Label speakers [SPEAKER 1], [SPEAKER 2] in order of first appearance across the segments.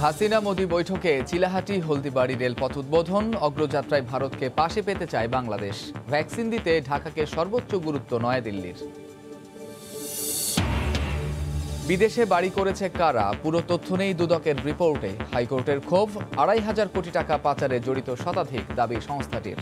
[SPEAKER 1] হাসিনা মোদি বৈঠকে চিলাহাটি হলদিবাড়ি রেলপথ উদ্বোধন, অগ্রযাত্রায় ভারতকে পাশে পেতে চায় বাংলাদেশ। ভ্যাকসিন দিতে ঢাকাকে সর্বোচ্চ গুরুত্ব নয়াদিল্লির। বিদেশে বাড়ি করেছে কারা, পুরো তথ্য নেই দুদকের রিপোর্টে। হাইকোর্টের ক্ষোভ, ২৫০০ কোটি টাকা পাচারে জড়িত শতাধিক, দাবি সংস্থাটির।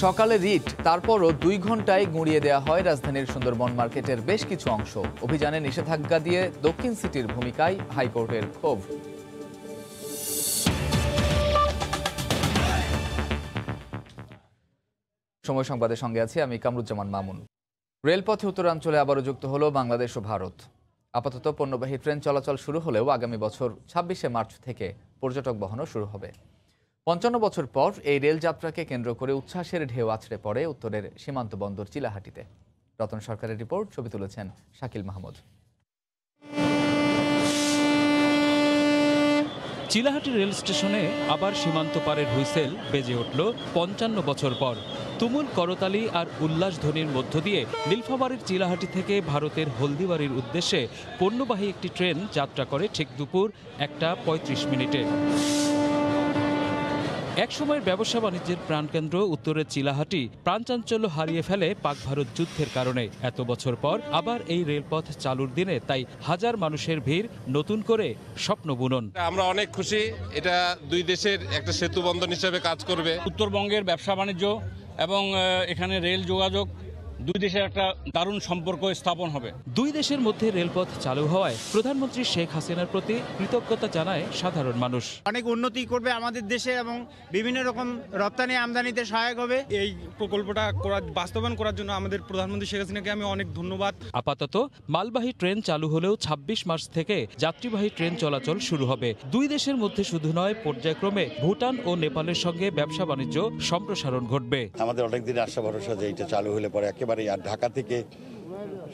[SPEAKER 1] সকালে রিট, তারপরও ২ ঘন্টায় গুঁড়িয়ে দেওয়া হয় রাজধানীর সুন্দরবন মার্কেটের বেশ কিছু অংশ। অভিযানে নিষেধাজ্ঞা দিয়ে দক্ষিণ সিটির ভূমিকায় হাইকোর্টের ক্ষোভ। সময় সংবাদের সঙ্গে আছি আমি কামরুজ্জামান মামুন। রেলপথে উত্তরাঞ্চলে আবারও যুক্ত হলো বাংলাদেশ ও ভারত। আপাতত পণ্যবাহী ট্রেন চলাচল শুরু হলেও আগামী বছর ২৬শে মার্চ থেকে পর্যটক বহনও শুরু হবে। ৫৫ বছর পর এই রেলযাত্রাকে কেন্দ্র করে উচ্ছ্বাসের ঢেউ আছড়ে পড়ে উত্তরের সীমান্ত বন্দর চিলাহাটিতে। রতন সরকারের রিপোর্ট, ছবি তুলেছেন শাকিল মাহমুদ।
[SPEAKER 2] চিলাহাটি রেল স্টেশনে আবার সীমান্ত পারের হুইসেল বেজে উঠল ৫৫ বছর পর। তুমুল করতালি আর উল্লাসধ্বনির মধ্য দিয়ে নীলফামারীর চিলাহাটি থেকে ভারতের হলদিবাড়ির উদ্দেশ্যে পণ্যবাহী একটি ট্রেন যাত্রা করে ঠিক দুপুর ১টা ৩৫ মিনিটে। একসময়ের ব্যবসা বাণিজ্যের প্রাণকেন্দ্র উত্তরের চিলাহাটি প্রাণচাঞ্চল্য হারিয়ে ফেলে পাক ভারত যুদ্ধের কারণে। এত বছর পর আবার এই রেলপথ চালুর দিনে তাই হাজার মানুষের ভিড়, নতুন করে স্বপ্ন বুনন।
[SPEAKER 3] আমরা অনেক খুশি, এটা দুই দেশের একটা সেতু বন্ধন হিসেবে কাজ করবে।
[SPEAKER 4] উত্তরবঙ্গের ব্যবসা বাণিজ্য এবং এখানে রেল যোগাযোগ, দুই দেশের একটা দারুণ সম্পর্ক স্থাপন হবে।
[SPEAKER 2] দুই দেশের মধ্যে রেলপথ চালু হওয়ায় প্রধানমন্ত্রী শেখ হাসিনার প্রতি কৃতজ্ঞতা জানায় সাধারণ মানুষ।
[SPEAKER 5] অনেক উন্নতি করবে আমাদের দেশে এবং বিভিন্ন রকম রপ্তানি আমদানিতে সহায়ক হবে।
[SPEAKER 6] এই প্রকল্পটা বাস্তবায়ন করার জন্য আমাদের প্রধানমন্ত্রী শেখ হাসিনাকে আমি অনেক ধন্যবাদ।
[SPEAKER 2] আপাতত মালবাহী ট্রেন চালু হলেও ২৬ মার্চ থেকে যাত্রীবাহী ট্রেন চলাচল শুরু হবে। দুই দেশের মধ্যে শুধু নয়, পর্যায়ক্রমে ভুটান ও নেপালের সঙ্গে ব্যবসা বাণিজ্য সম্প্রসারণ ঘটবে।
[SPEAKER 7] আমাদের অনেকদিন আশা ভরসা যে এটা চালু হলে পরে একেবারে আর ঢাকা থেকে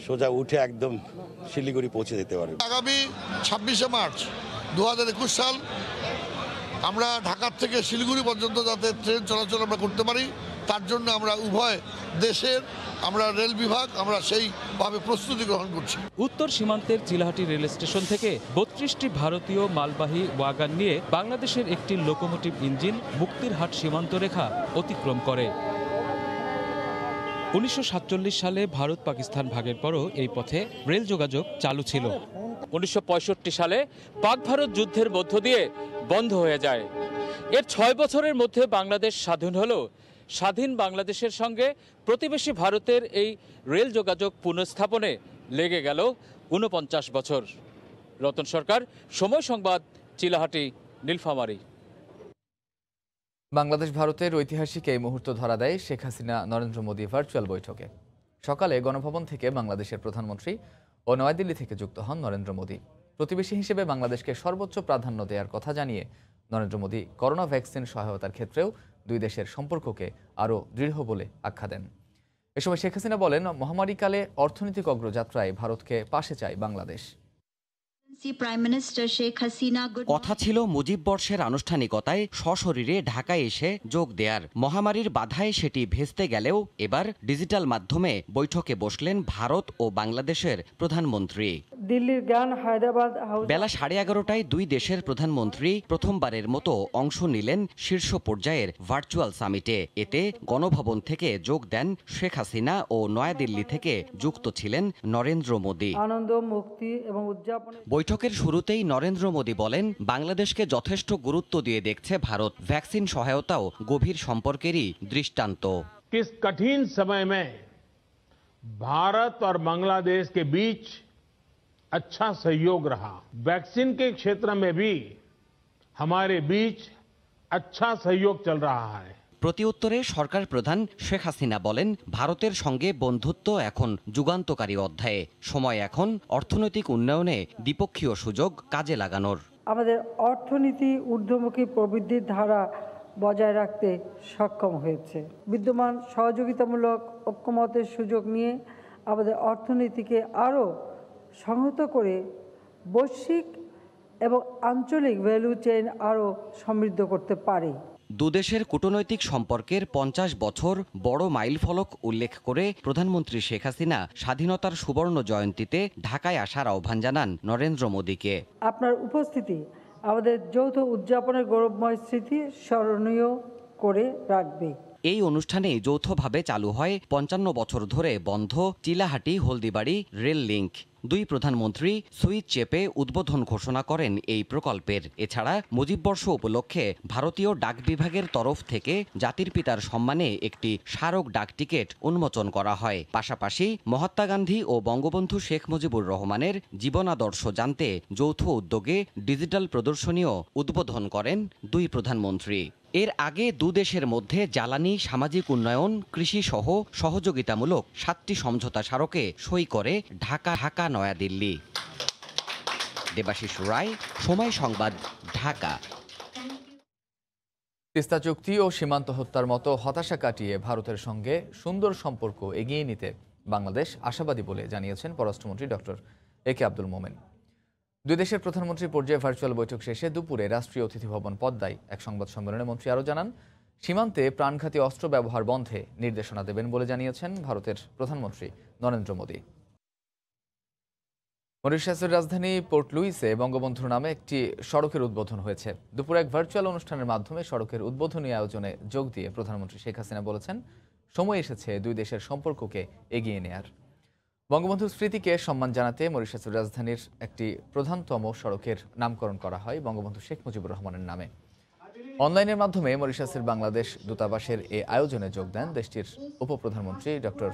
[SPEAKER 7] সোজা উঠে একদম শিলিগুড়ি পৌঁছে যেতে পারবে।
[SPEAKER 8] আগামী ২৬শে মার্চ ২০২১ সাল আমরা ঢাকা থেকে শিলিগুড়ি পর্যন্ত যাতে ট্রেন চলাচল আমরা করতে পারি, তার জন্য আমরা উভয় দেশের রেল বিভাগ আমরা সেইভাবে প্রস্তুতি গ্রহণ করছি।
[SPEAKER 2] উত্তর সীমান্তের চিলাহাটি রেল স্টেশন থেকে ৩২টি ভারতীয় মালবাহী ওয়াগন নিয়ে বাংলাদেশের একটি লোকোমোটিভ ইঞ্জিন মুক্তিরহাট সীমান্ত রেখা অতিক্রম করে। ১৯৪৭ সালে ভারত পাকিস্তান ভাগের পরও এই পথে রেল যোগাযোগ চালু ছিল। ১৯৬৫ সালে পাক ভারত যুদ্ধের মধ্য দিয়ে বন্ধ হয়ে যায়। এর ৬ বছরের মধ্যে বাংলাদেশ স্বাধীন হলেও স্বাধীন বাংলাদেশের সঙ্গে প্রতিবেশী ভারতের এই রেল যোগাযোগ পুনঃস্থাপনে লেগে গেল ৪৯ বছর। রতন সরকার, সময় সংবাদ, চিলাহাটি, নীলফামারী।
[SPEAKER 1] বাংলাদেশ ভারতের ঐতিহাসিক এই মুহূর্ত ধরা দেয় শেখ হাসিনা নরেন্দ্র মোদী ভার্চুয়াল বৈঠকে। সকালে গণভবন থেকে বাংলাদেশের প্রধানমন্ত্রী ও নয়াদিল্লি থেকে যুক্ত হন নরেন্দ্র মোদী। প্রতিবেশী হিসেবে বাংলাদেশকে সর্বোচ্চ প্রাধান্য দেওয়ার কথা জানিয়ে নরেন্দ্র মোদী করোনা ভ্যাকসিন সহায়তার ক্ষেত্রেও দুই দেশের সম্পর্ককে আরও দৃঢ় বলে আখ্যা দেন। এ সময় শেখ হাসিনা বলেন, মহামারীকালে অর্থনৈতিক অগ্রযাত্রায় ভারতকে পাশে চায় বাংলাদেশ।
[SPEAKER 9] কথা ছিল মুজিব বর্ষের আনুষ্ঠানিকতায় সশরীরে ঢাকায় এসে যোগ দেয়ার। মহামারীর বাধায় সেটি ভেস্তে গেলেও এবার ডিজিটাল মাধ্যমে বৈঠকে বসলেন ভারত ও বাংলাদেশের প্রধানমন্ত্রী।
[SPEAKER 10] দিল্লির জ্ঞান হায়দ্রাবাদ
[SPEAKER 9] বেলা 11:30টায় দুই দেশের প্রধানমন্ত্রী প্রথমবারের মতো অংশ নিলেন শীর্ষ পর্যায়ের ভার্চুয়াল সামিটে। এতে গণভবন থেকে যোগ দেন শেখ হাসিনা ও নয়াদিল্লি থেকে যুক্ত ছিলেন নরেন্দ্র মোদী।
[SPEAKER 10] আনন্দ, মুক্তি এবং উদযাপন।
[SPEAKER 9] বৈঠকের শুরুতেই নরেন্দ্র মোদী বলেন, বাংলাদেশকে যথেষ্ট গুরুত্ব দিয়ে দেখছে ভারত। ভ্যাকসিন সহায়তাও গভীর সম্পর্কেরই দৃষ্টান্ত।
[SPEAKER 11] किस कठिन समय में भारत और बांग्लादेश के बीच अच्छा सहयोग रहा। वैक्सीन के क्षेत्र में भी हमारे बीच अच्छा सहयोग चल रहा है।
[SPEAKER 9] প্রতিউত্তরে সরকার প্রধান শেখ হাসিনা বলেন, ভারতের সঙ্গে বন্ধুত্ব এখন যুগান্তকারী অধ্যায়ে। সময় এখন অর্থনৈতিক উন্নয়নে দ্বিপক্ষীয় সুযোগ কাজে লাগানোর।
[SPEAKER 10] আমাদের অর্থনীতি ঊর্ধ্বমুখী প্রবৃদ্ধির ধারা বজায় রাখতে সক্ষম হয়েছে। বিদ্যমান সহযোগিতামূলক ঐক্যমতের সুযোগ নিয়ে আমাদের অর্থনীতিকে আরও সংহত করে বৈশ্বিক এবং আঞ্চলিক ভ্যালু চেইন আরও সমৃদ্ধ করতে পারে।
[SPEAKER 9] দুদেশের কূটনৈতিক সম্পর্কের 50 বছর বড় মাইলফলক উল্লেখ করে প্রধানমন্ত্রী শেখ হাসিনা স্বাধীনতার সুবর্ণ জয়ন্তীতে ঢাকায় আসার আহ্বান জানান নরেন্দ্র মোদীকে।
[SPEAKER 10] আপনার উপস্থিতি আমাদের যৌথ উদযাপনের গৌরবময় স্মৃতি স্মরণীয় করে রাখবে।
[SPEAKER 9] এই অনুষ্ঠানে যৌথভাবে চালু হয় 55 বছর ধরে বন্ধ চিলাহাটি হলদিবাড়ি রেল লিংক। দুই প্রধানমন্ত্রী সুইচ চেপে উদ্বোধন ঘোষণা করেন এই প্রকল্পের। এছাড়া মুজিববর্ষ উপলক্ষে ভারতীয় ডাক বিভাগের তরফ থেকে জাতির পিতার সম্মানে একটি স্মারক ডাক টিকিট উন্মোচন করা হয়। পাশাপাশি মহাত্মা গান্ধী ও বঙ্গবন্ধু শেখ মুজিবুর রহমানের জীবনাদর্শ জানতে যৌথ উদ্যোগে ডিজিটাল প্রদর্শনীও উদ্বোধন করেন দুই প্রধানমন্ত্রী। এর আগে দুদেশের মধ্যে জ্বালানি, সামাজিক উন্নয়ন, কৃষি সহ সহযোগিতামূলক 7টি সমঝোতা স্মারকে সই করে ঢাকা নয়াদিল্লি। দেবাশিস রায়, সময় সংবাদ, ঢাকা।
[SPEAKER 1] তিস্তা চুক্তি ও সীমান্ত হত্যার মতো হতাশা কাটিয়ে ভারতের সঙ্গে সুন্দর সম্পর্ক এগিয়ে নিতে বাংলাদেশ আশাবাদী বলে জানিয়েছেন পররাষ্ট্রমন্ত্রী ডক্টর একে আব্দুল মোমেন। দুই দেশের প্রধানমন্ত্রী পর্যায়ে ভার্চুয়াল বৈঠক শেষে দুপুরে রাষ্ট্রীয় অতিথি ভবন পদ্মায় এক সংবাদ সম্মেলনে মন্ত্রী আরও জানান, সীমান্তে প্রাণঘাতী অস্ত্র ব্যবহার বন্ধে নির্দেশনা দেবেন বলে জানিয়েছেন ভারতের প্রধানমন্ত্রী নরেন্দ্র মোদী। মরিশাসের রাজধানী পোর্ট লুইসে বঙ্গবন্ধুর নামে একটি সড়কের উদ্বোধন হয়েছে। দুপুরে এক ভার্চুয়াল অনুষ্ঠানের মাধ্যমে সড়কের উদ্বোধনী আয়োজনে যোগ দিয়ে প্রধানমন্ত্রী শেখ হাসিনা বলেছেন, সময় এসেছে দুই দেশের সম্পর্ককে এগিয়ে নেয়ার। বঙ্গবন্ধুর স্মৃতিকে সম্মান জানাতে মরিশাসের রাজধানীর একটি প্রধানতম সড়কের নামকরণ করা হয় বঙ্গবন্ধু শেখ মুজিবুর রহমানের নামে। অনলাইনের মাধ্যমে মরিশাসের বাংলাদেশ দূতাবাসের এই আয়োজনে যোগ দেন দেশটির উপপ্রধানমন্ত্রী ডক্টর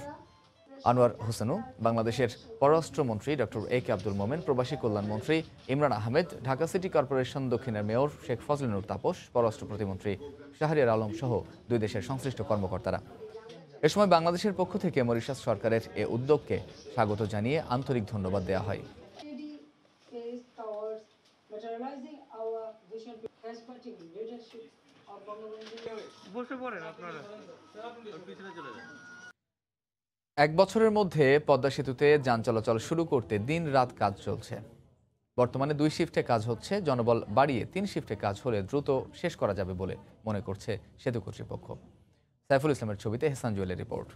[SPEAKER 1] আনোয়ার হোসেনু, বাংলাদেশের পররাষ্ট্রমন্ত্রী ডক্টর একে আব্দুল মোমেন, প্রবাসী কল্যাণমন্ত্রী ইমরান আহমেদ, ঢাকা সিটি কর্পোরেশন দক্ষিণের মেয়র শেখ ফজলুর তাপস, পররাষ্ট্র প্রতিমন্ত্রী শাহরিয়ার আলম সহ দুই দেশের সংশ্লিষ্ট কর্মকর্তারা। এ সময় বাংলাদেশের পক্ষ থেকে মরিশাস সরকারের এ উদ্যোগকে স্বাগত জানিয়ে আন্তরিক ধন্যবাদ দেওয়া হয়। এক বছরের মধ্যে পদ্মা সেতুতে যান চলাচল শুরু করতে দিন রাত কাজ চলছে। বর্তমানে 2 শিফটে কাজ হচ্ছে। জনবল বাড়িয়ে 3 শিফটে কাজ হলে দ্রুত শেষ করা যাবে বলে মনে করছে সেতু কর্তৃপক্ষ। সাইফুল ইসলামের ছবিতে হেসান জুয়েলের রিপোর্ট।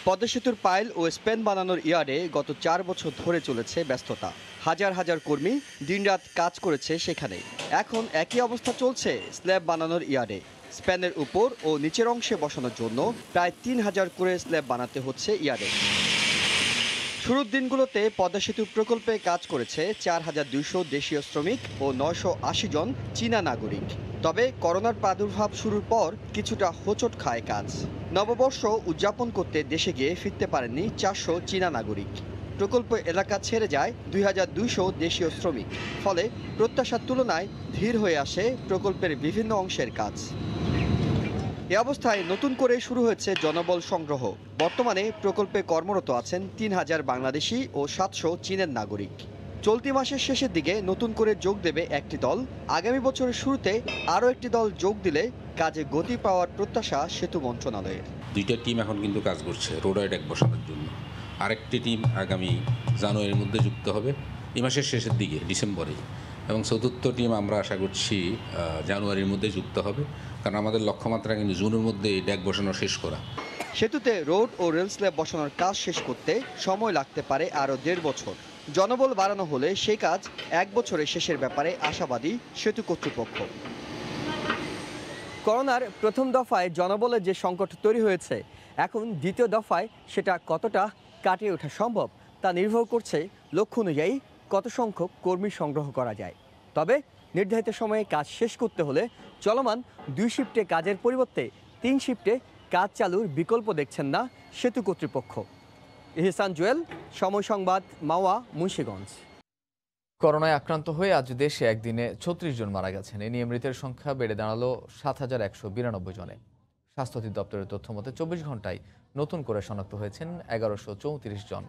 [SPEAKER 12] পদ্মা সেতুর পাইল ও স্প্যান বানানোর ইয়ার্ডে গত 4 বছর ধরে চলেছে ব্যস্ততা। হাজার হাজার কর্মী দিনরাত কাজ করেছে সেখানে। এখন একই অবস্থা চলছে স্ল্যাব বানানোর ইয়ার্ডে। স্প্যানের উপর ও নিচের অংশে বসানোর জন্য প্রায় 3000 করে স্ল্যাব বানাতে হচ্ছে ইয়ার্ডে। শুরুর দিনগুলোতে পদ্মা সেতু প্রকল্পে কাজ করেছে 4200 দেশীয় শ্রমিক ও 980 জন চীনা নাগরিক। তবে করোনার প্রাদুর্ভাব শুরুর পর কিছুটা হোঁচট খায় কাজ। নববর্ষ উদযাপন করতে দেশে গিয়ে ফিরতে পারেননি 400 চীনা নাগরিক। প্রকল্প এলাকা ছেড়ে যায় 2200 দেশীয় শ্রমিক। ফলে প্রত্যাশার তুলনায় ধীর হয়ে আসে প্রকল্পের বিভিন্ন অংশের কাজ। এ অবস্থায় নতুন করে শুরু হয়েছে জনবল সংগ্রহ। বর্তমানে প্রকল্পে কর্মরত আছেন 3000 বাংলাদেশি ও 700 চীনের নাগরিক। চলতি মাসের শেষের দিকে নতুন করে যোগ দেবে একটি দল। আগামী বছরের শুরুতে আরও একটি দল যোগ দিলে কাজে গতি পাওয়ার প্রত্যাশা সেতু মন্ত্রণালয়ের।
[SPEAKER 13] 2টা টিম এখন কিন্তু কাজ করছে রোড ডেক বসানোর জন্য। আরেকটি টিম আগামী জানুয়ারির মধ্যে যুক্ত হবে, এই মাসের শেষের দিকে ডিসেম্বরে। এবং চতুর্থ টিম আমরা আশা করছি জানুয়ারির মধ্যে যুক্ত হবে, কারণ আমাদের লক্ষ্যমাত্রা কিন্তু জুনের মধ্যে ডেক বসানো শেষ করা।
[SPEAKER 12] সেতুতে রোড ও রেল স্ল্যাব বসানোর কাজ শেষ করতে সময় লাগতে পারে আরও 1.5 বছর। জনবল বাড়ানো হলে সেই কাজ 1 বছরে শেষের ব্যাপারে আশাবাদী সেতু কর্তৃপক্ষ। করোনার প্রথম দফায় জনবলের যে সংকট তৈরি হয়েছে, এখন দ্বিতীয় দফায় সেটা কতটা কাটিয়ে ওঠা সম্ভব তা নির্ভর করছে লক্ষ্য অনুযায়ী কত সংখ্যক কর্মী সংগ্রহ করা যায়। তবে নির্ধারিত সময়ে কাজ শেষ করতে হলে চলমান 2 শিফটে কাজের পরিবর্তে 3 শিফটে কাজ চালুর বিকল্প দেখছেন না সেতু কর্তৃপক্ষ। এহসান জুয়েল, সময় সংবাদ, মাওয়া, মুন্সিগঞ্জ।
[SPEAKER 1] করোনায় আক্রান্ত হয়ে আজ দেশে একদিনে 36 জন মারা গেছেন। এ নিয়ে মৃতের সংখ্যা বেড়ে দাঁড়ালো 7192 জনে। স্বাস্থ্য অধিদপ্তরের তথ্য মতে 24 ঘন্টায় নতুন করে শনাক্ত হয়েছেন 1134 জন।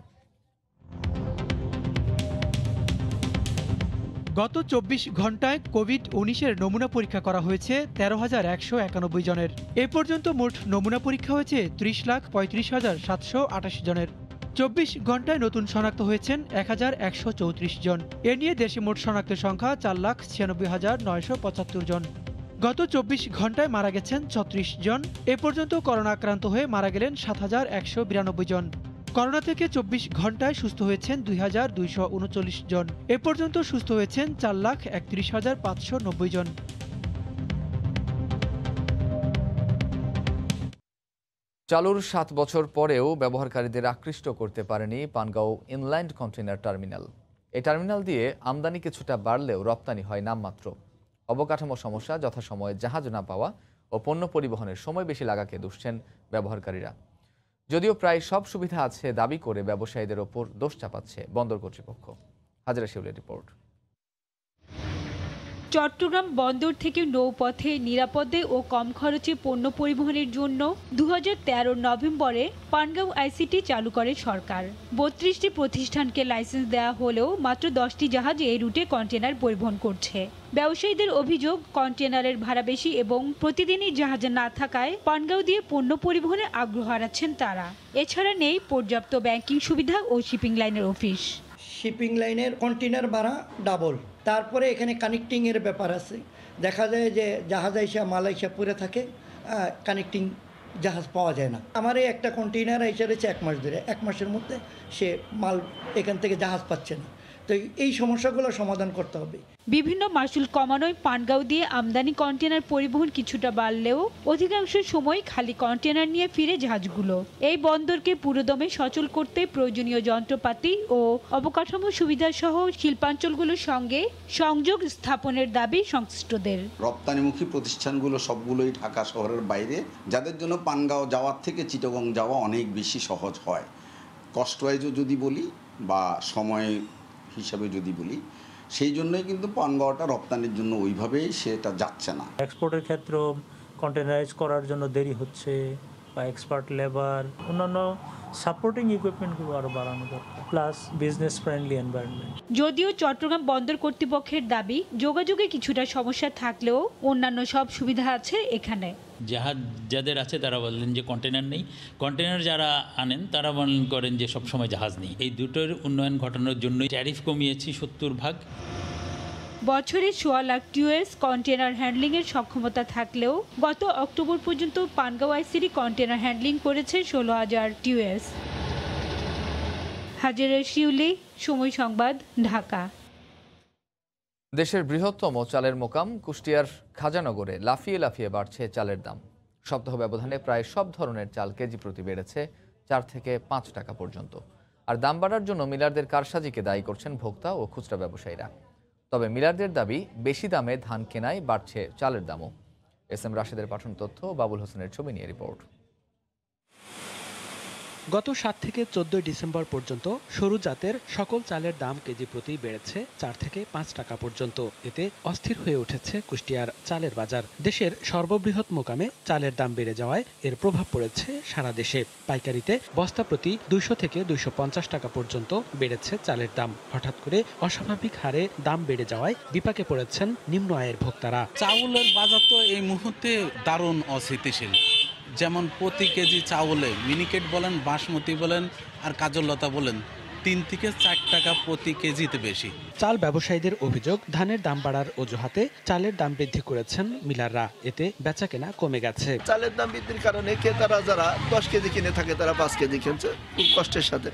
[SPEAKER 14] গত 24 ঘন্টায় কোভিড-19 নমুনা পরীক্ষা করা হয়েছে 13,191 জনের। এ পর্যন্ত মোট নমুনা পরীক্ষা হয়েছে 30,35,788 জনের। 24 ঘন্টায় নতুন শনাক্ত হয়েছেন 1134 জন। এ নিয়ে দেশে মোট শনাক্তের সংখ্যা 4,96,975 জন। গত 24 ঘন্টায় মারা গেছেন 36 জন। এ পর্যন্ত করোনা আক্রান্ত হয়ে মারা গেলেন 7,192 জন। করোনা থেকে 24 ঘন্টায় সুস্থ হয়েছেন 2,239 জন। এ পর্যন্ত সুস্থ হয়েছেন 4,31,590 জন।
[SPEAKER 1] চালুর 7 বছর পরেও ব্যবহারকারীদের আকৃষ্ট করতে পারেনি পানগাঁও ইনল্যান্ড কন্টেইনার টার্মিনাল। এই টার্মিনাল দিয়ে আমদানি কিছুটা বাড়লেও রপ্তানি হয় নামমাত্র। অবকাঠামো সমস্যা, যথাসময়ে জাহাজ না পাওয়া ও পণ্য পরিবহনের সময় বেশি লাগাকে দুষছেন ব্যবহারকারীরা। যদিও প্রায় সব সুবিধা আছে দাবি করে ব্যবসায়ীদের ওপর দোষ চাপাচ্ছে বন্দর কর্তৃপক্ষ। হাজরা শিউলের রিপোর্ট।
[SPEAKER 15] চট্টগ্রাম বন্দর থেকে নৌপথে নিরাপদে ও কম খরচে পণ্য পরিবহনের জন্য 2013 নভেম্বরে পানগাঁও আইসিটি চালু করে সরকার। 32টি প্রতিষ্ঠানকে লাইসেন্স দেওয়া হলেও মাত্র 10টি জাহাজ এই রুটে কন্টেনার পরিবহন করছে। ব্যবসায়ীদের অভিযোগ, কন্টেনারের ভাড়া বেশি এবং প্রতিদিনই জাহাজে না থাকায় পানগাঁও দিয়ে পণ্য পরিবহনে আগ্রহ হারাচ্ছেন তারা। এছাড়া নেই পর্যাপ্ত ব্যাংকিং সুবিধা ও শিপিং লাইনের অফিস।
[SPEAKER 16] শিপিং লাইনের কন্টেনার ভাড়া ডাবল, তারপরে এখানে কানেক্টিংয়ের ব্যাপার আছে। দেখা যায় যে জাহাজ আইসা মাল আইসা পড়ে থাকে, কানেক্টিং জাহাজ পাওয়া যায় না। আমার এই একটা কন্টেনার আইসা রয়েছে 1 মাস ধরে, 1 মাসের মধ্যে সে মাল এখান থেকে জাহাজ পাচ্ছে না। তো এই সমস্যাগুলো সমাধান করতে হবে।
[SPEAKER 15] বিভিন্ন মাসুল কমানোয় পানগাঁও দিয়ে আমদানি কন্টেনার পরিবহন কিছুটা বাড়লেও অধিকাংশ সময় খালি কন্টেনার নিয়ে ফিরে জাহাজগুলো। এই বন্দরকে পুরোদমে সচল করতে প্রয়োজনীয় যন্ত্রপাতি ও অবকাঠামো সুবিধা সহ শিল্পাঞ্চলগুলোর সঙ্গে সংযোগ স্থাপনের দাবি সংশ্লিষ্টদের।
[SPEAKER 17] রপ্তানিমুখী প্রতিষ্ঠানগুলো সবগুলোই ঢাকা শহরের বাইরে, যাদের জন্য পানগাঁও যাওয়ার থেকে চিটাগং যাওয়া অনেক বেশি সহজ হয়। কস্ট ওয়াইজও যদি বলি বা সময় হিসাবে যদি বলি, সেই জন্যই কিন্তু পানগাঁওটা রপ্তানির জন্য ওইভাবেই সেটা যাচ্ছে না।
[SPEAKER 18] এক্সপোর্টের ক্ষেত্রেও কন্টেনারাইজ করার জন্য দেরি হচ্ছে, বা এক্সপার্ট লেবার, অন্যান্য সাপোর্টিং ইকুইপমেন্টগুলো আরও বাড়ানো দরকার, প্লাস বিজনেস ফ্রেন্ডলি এনভায়রনমেন্ট।
[SPEAKER 15] যদিও চট্টগ্রাম বন্দর কর্তৃপক্ষের দাবি, যোগাযোগে কিছুটা সমস্যা থাকলেও অন্যান্য সব সুবিধা আছে এখানে।
[SPEAKER 19] জাহাজ যাদের আছে তারা বললেন যে কন্টেনার নেই, কন্টেনার যারা আনেন তারা বলেন করেন যে সবসময় জাহাজ নেই। এই দুটোর উন্নয়ন ঘটানোর জন্য ট্যারিফ কমিয়েছি 70%।
[SPEAKER 15] বছরে 1.25 লাখ টিউএস কন্টেনার হ্যান্ডলিংয়ের সক্ষমতা থাকলেও গত অক্টোবর পর্যন্ত পানগাঁও আইসিটি কন্টেনার হ্যান্ডলিং করেছে 16,000 টিউএস। হাজেরা শিউলি, সময় সংবাদ, ঢাকা।
[SPEAKER 1] দেশের বৃহত্তম চালের মোকাম কুষ্টিয়ার খাজানগরে লাফিয়ে লাফিয়ে বাড়ছে চালের দাম। সপ্তাহ ব্যবধানে প্রায় সব ধরনের চাল কেজি প্রতি বেড়েছে 4 থেকে 5 টাকা পর্যন্ত। আর দাম বাড়ার জন্য মিলারদের কারসাজিকে দায়ী করছেন ভোক্তা ও খুচরা ব্যবসায়ীরা। তবে মিলারদের দাবি, বেশি দামে ধান কেনায় বাড়ছে চালের দামও। এস এম রাশেদের পাঠানো তথ্য, বাবুল হোসেনের ছবি নিয়ে রিপোর্ট।
[SPEAKER 20] গত 7 থেকে 14 ডিসেম্বর পর্যন্ত সরু জাতের সকল চালের দাম কেজি প্রতি বেড়েছে 4 থেকে 5 টাকা পর্যন্ত। এতে অস্থির হয়ে উঠেছে কুষ্টিয়ার চালের বাজার। দেশের সর্ববৃহৎ মোকামে চালের দাম বেড়ে যাওয়ায় এর প্রভাব পড়েছে সারা দেশে। পাইকারিতে বস্তা প্রতি 200 থেকে 250 টাকা পর্যন্ত বেড়েছে চালের দাম। হঠাৎ করে অস্বাভাবিক হারে দাম বেড়ে যাওয়ায় বিপাকে পড়েছেন নিম্ন আয়ের ভোক্তারা।
[SPEAKER 21] চাউলের বাজার তো এই মুহূর্তে দারুণ অস্থিতিশীল। যেমন প্রতি কেজি চাউলে মিনিকেট বলেন, বাসমতি বলেন আর কাজললতা বলেন, 3 থেকে 4 টাকা প্রতি কেজিতে বেশি।
[SPEAKER 20] চাল ব্যবসায়ীদের অভিযোগ, ধানের দাম বাড়ার অজুহাতে চালের দাম বৃদ্ধি করেছেন মিলাররা। এতে বেচাকেনা কমে গেছে।
[SPEAKER 22] চালের দাম বৃদ্ধির কারণে ক্রেতারা যারা 10 কেজি কিনে থাকে তারা 5 কেজি কিনছে খুব কষ্টের সাথে,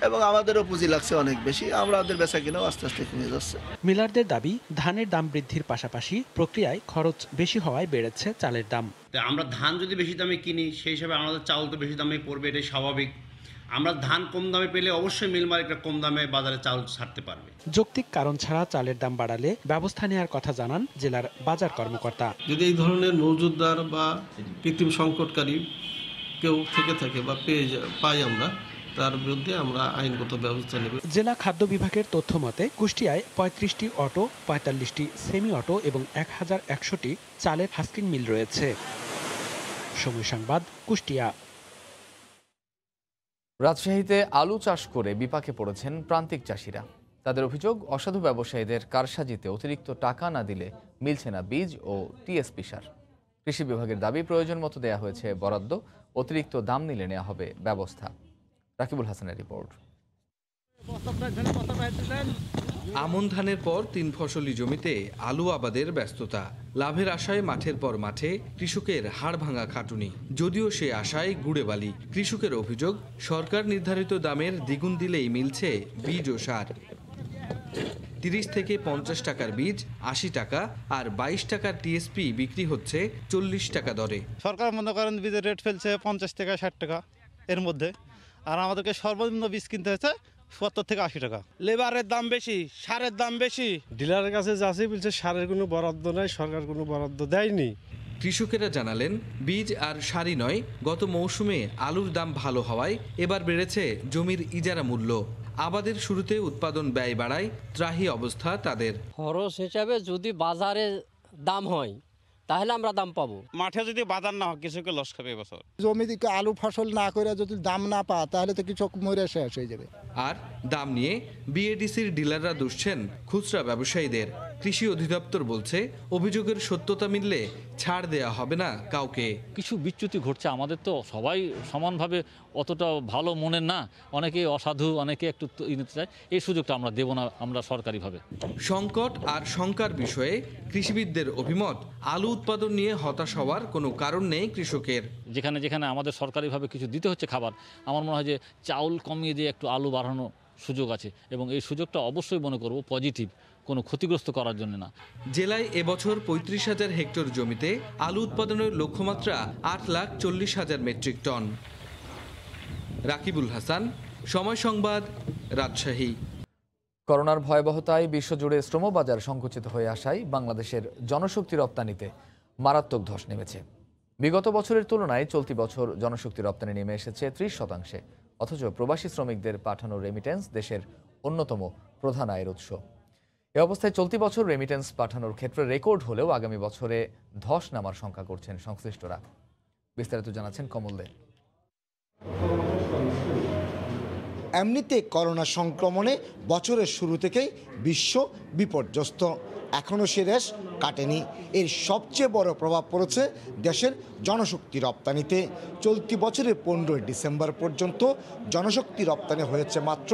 [SPEAKER 22] এবং আমাদেরও পুঁজি লাগছে অনেক বেশি। আমাদের বেচাকেনাও আস্তে আস্তে কমে যাচ্ছে।
[SPEAKER 20] মিলারদের দাবি, ধানের দাম বৃদ্ধির পাশাপাশি প্রক্রিয়ায় খরচ বেশি হওয়ায় বেড়েছে চালের দাম।
[SPEAKER 23] আমরা ধান যদি বেশি দামে কিনি, সেই হিসাবে আমাদের চাউল তো বেশি দামে পড়বে, এটাই স্বাভাবিক। আমরা ধান কম দামে পেলে অবশ্যই মিল মালিকরা কম দামে বাজারে চাউল ছাড়তে পারবে।
[SPEAKER 20] যৌক্তিক কারণ ছাড়া চালের দাম বাড়ালে ব্যবস্থা নেওয়ার কথা জানান জেলার বাজার কর্মকর্তা।
[SPEAKER 24] যদি এই ধরনের মজুতদার বা কৃত্রিম সংকটকারী কেউ থেকে থাকে বা পাই আমরা, তার বিরুদ্ধে আমরা আইনগত ব্যবস্থা নেব।
[SPEAKER 20] জেলা খাদ্য বিভাগের তথ্য মতে কুষ্টিয়ায় 35টি অটো, 45টি সেমি অটো এবং 1100টি চালের হাস্কিং মিল রয়েছে। সময় সংবাদ, কুষ্টিয়া।
[SPEAKER 1] রাজশাহীতে আলু চাষ করে বিপাকে পড়েছেন প্রান্তিক চাষিরা। তাদের অভিযোগ, অসাধু ব্যবসায়ীদের কারসাজিতে অতিরিক্ত টাকা না দিলে মিলছে না বীজ ও টিএসপি সার। কৃষি বিভাগের দাবি, প্রয়োজন মতো দেয়া হয়েছে বরাদ্দ, অতিরিক্ত দাম নিলে নেওয়া হবে ব্যবস্থা। রাকিবুল হাসানের রিপোর্ট।
[SPEAKER 3] আমন ধানের পর 3 ফসলি জমিতে আলু আবাদের ব্যস্ততা। লাভের আশায় মাঠের পর মাঠে কৃষকের হাড় ভাঙা খাটুনি। যদিও সে আশায় গুড়ে বালি। কৃষকের অভিযোগ, সরকার নির্ধারিত দামের দ্বিগুণ দিলেই মিলছে বীজ ও সার। 30 থেকে 50 টাকার বীজ 80 টাকা আর 22 টাকার টিএসপি বিক্রি হচ্ছে 40 টাকা দরে।
[SPEAKER 4] সরকার মনে করেন বীজের রেট ফেলছে 50 থেকে 60 টাকা এর মধ্যে, আর আমাদেরকে সর্বনিম্ন বীজ কিনতে হচ্ছে 70 থেকে 80 টাকা।
[SPEAKER 5] লেবারের দাম বেশি, সারের দাম বেশি।
[SPEAKER 6] ডিলারের কাছে যাচ্ছে বলছে সারের কোনো বরাদ্দ নাই, সরকার কোনো বরাদ্দ দেয়নি।
[SPEAKER 3] কৃষকেরা জানালেন, বীজ আর সারই নয়, গত মৌসুমে আলুর দাম ভালো হওয়ায় এবার বেড়েছে জমির ইজারা মূল্য। আবাদের শুরুতে উৎপাদন ব্যয় বাড়ায় ত্রাহি অবস্থা তাদের।
[SPEAKER 25] খরচ হিসাবে যদি বাজারে দাম হয় তাহলে আমরা দাম পাবো।
[SPEAKER 5] মাঠে যদি বাজার না হয় কৃষকের লস খাবে এবছর।
[SPEAKER 26] জমিতে আলু ফসল না করে যদি দাম না পায় তাহলে তো কৃষক মরে শেষ হয়ে যাবে।
[SPEAKER 3] আর দাম নিয়ে বিএডিসির ডিলাররা দুষছেন খুচরা ব্যবসায়ীদের। কৃষি অধিদপ্তর বলছে, অভিযোগের সত্যতা মিললে ছাড় দেয়া হবে না কাউকে।
[SPEAKER 27] কিছু বিচ্যুতি ঘটছে, আমাদের তো সবাই সমানভাবে অতটা ভালো মনের না, অনেকে অসাধু, অনেকে একটু নিতে চায়। এই সুযোগটা আমরা দেব না আমরা সরকারিভাবে।
[SPEAKER 3] সংকট আর শঙ্কার বিষয়ে কৃষিবিদদের অভিমত, আলু উৎপাদন নিয়ে হতাশ হওয়ার কোনো কারণ নেই কৃষকের।
[SPEAKER 27] যেখানে যেখানে আমাদের সরকারিভাবে কিছু দিতে হচ্ছে খাবার, আমার মনে হয় যে চাউল কমিয়ে দিয়ে একটু আলু বাড়ানো সুযোগ আছে, এবং এই সুযোগটা অবশ্যই মনে করব পজিটিভ, কোনো ক্ষতিগ্রস্ত করার জন্য না।
[SPEAKER 3] জেলায় এবছর 35,000 হেক্টর জমিতে আলু উৎপাদনের লক্ষ্যমাত্রা 8,40,000 মেট্রিক টন। রাকিবুল হাসান, সময় সংবাদ, রাজশাহী।
[SPEAKER 1] করোনার ভয়াবহতায় বিশ্বজুড়ে শ্রমবাজার সংকুচিত হয়ে আসায় বাংলাদেশের জনশক্তি রপ্তানিতে মারাত্মক ধস নেমেছে। বিগত বছরের তুলনায় চলতি বছর জনশক্তি রপ্তানি নেমে এসেছে 30%। অথচ প্রবাসী শ্রমিকদের পাঠানো রেমিটেন্স দেশের অন্যতম প্রধান আয়ের উৎস। এ অবস্থায় চলতি বছর রেমিটেন্স পাঠানোর ক্ষেত্রে রেকর্ড হলেও আগামী বছরে ধস নামার শঙ্কা করছেন সংশ্লিষ্টরা। বিস্তারিত জানাচ্ছেন কমল দে।
[SPEAKER 28] এমনিতে করোনা সংক্রমণে বছরের শুরু থেকেই বিশ্ব বিপর্যস্ত, এখনও সে রেশ কাটেনি। এর সবচেয়ে বড় প্রভাব পড়েছে দেশের জনশক্তি রপ্তানিতে। চলতি বছরের 15 ডিসেম্বর পর্যন্ত জনশক্তি রপ্তানি হয়েছে মাত্র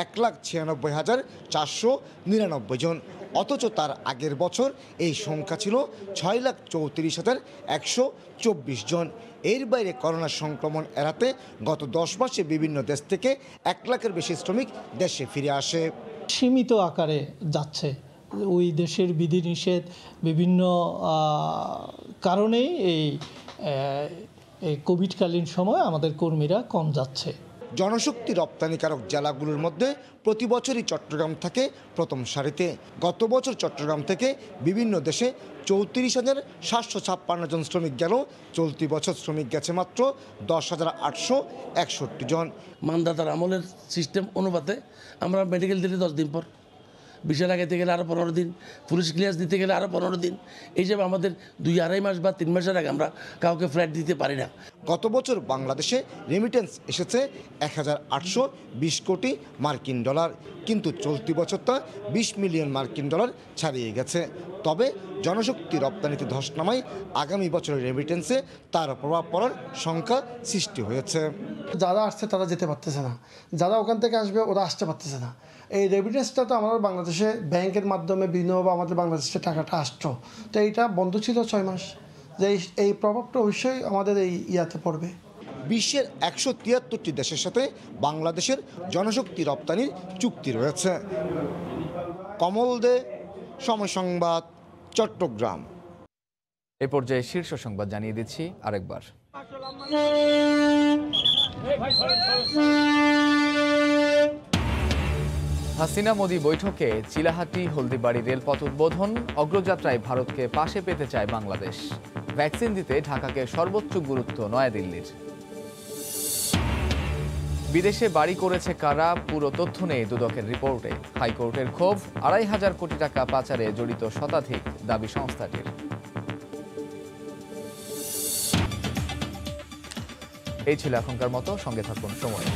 [SPEAKER 28] 1,96,499 জন। অথচ তার আগের বছর এই সংখ্যা ছিল 6,34,124 জন। এর বাইরে করোনা সংক্রমণ এড়াতে গত 10 মাসে বিভিন্ন দেশ থেকে 1 লাখের বেশি শ্রমিক দেশে ফিরে আসে।
[SPEAKER 29] সীমিত আকারে যাচ্ছে, ওই দেশের বিধিনিষেধ বিভিন্ন কারণেই এই কোভিডকালীন সময় আমাদের কর্মীরা কম যাচ্ছে।
[SPEAKER 28] জনশক্তি রপ্তানিকারক জেলাগুলোর মধ্যে প্রতি বছরই চট্টগ্রাম থাকে প্রথম সারিতে। গত বছর চট্টগ্রাম থেকে বিভিন্ন দেশে 34,756 জন শ্রমিক গেল, চলতি বছর শ্রমিক গেছে মাত্র 10,861 জন।
[SPEAKER 30] মানদাতার আমলের সিস্টেম অনুপাতে আমরা মেডিকেল দিলে 10 দিন পর, ভিসা লাগাইতে গেলে আরও 15 দিন, পুলিশ ক্লিয়ারেন্স দিতে গেলে আরও 15 দিন, এই হিসাবে আমাদের 2-2.5 মাস বা 3 মাসের আগে আমরা কাউকে ফ্লাইট দিতে পারি না।
[SPEAKER 28] গত বছর বাংলাদেশে রেমিটেন্স এসেছে 1,820 কোটি মার্কিন ডলার, কিন্তু চলতি বছর তা 20 মিলিয়ন মার্কিন ডলার ছাড়িয়ে গেছে। তবে জনশক্তি রপ্তানিতে ধস নামায় আগামী বছরের রেমিটেন্সে তার প্রভাব পড়ার শঙ্কা সৃষ্টি হয়েছে।
[SPEAKER 29] যারা আসছে তারা যেতে পারতেছে না, যারা ওখান থেকে আসবে ওরা আসতে পারতেছে না। এই রেমিটেন্সটা তো আমাদের বাংলাদেশে ব্যাংকের মাধ্যমে বিভিন্নভাবে আমাদের বাংলাদেশে টাকাটা আসতো, তো এইটা বন্ধ ছিল 6 মাস, যে এই প্রভাবটা অবশ্যই আমাদের এই ইয়াতে পড়বে।
[SPEAKER 28] বিশ্বের 173টি দেশের সাথে বাংলাদেশের জনশক্তি রপ্তানির চুক্তি রয়েছে। কমল দে, সময় সংবাদ, চট্টগ্রাম।
[SPEAKER 1] এ পর্যায়ে শীর্ষ সংবাদ জানিয়ে দিচ্ছি আরেকবার। হাসিনা মোদি বৈঠকে চিলাহাটি হলদিবাড়ি রেলপথ উদ্বোধন, অগ্রযাত্রায় ভারতকে পাশে পেতে চায় বাংলাদেশ। ভ্যাকসিন দিতে ঢাকাকে সর্বোচ্চ গুরুত্ব নয়াদিল্লির। বিদেশে বাড়ি করেছে কারা, পুরো তথ্য নেই দুদকের রিপোর্টে। হাইকোর্টের ক্ষোভ, 2,500 কোটি টাকা পাচারে জড়িত শতাধিক, দাবি সংস্থাটির। এই ছিল এখনকার মতো, সঙ্গে থাকুন সময়।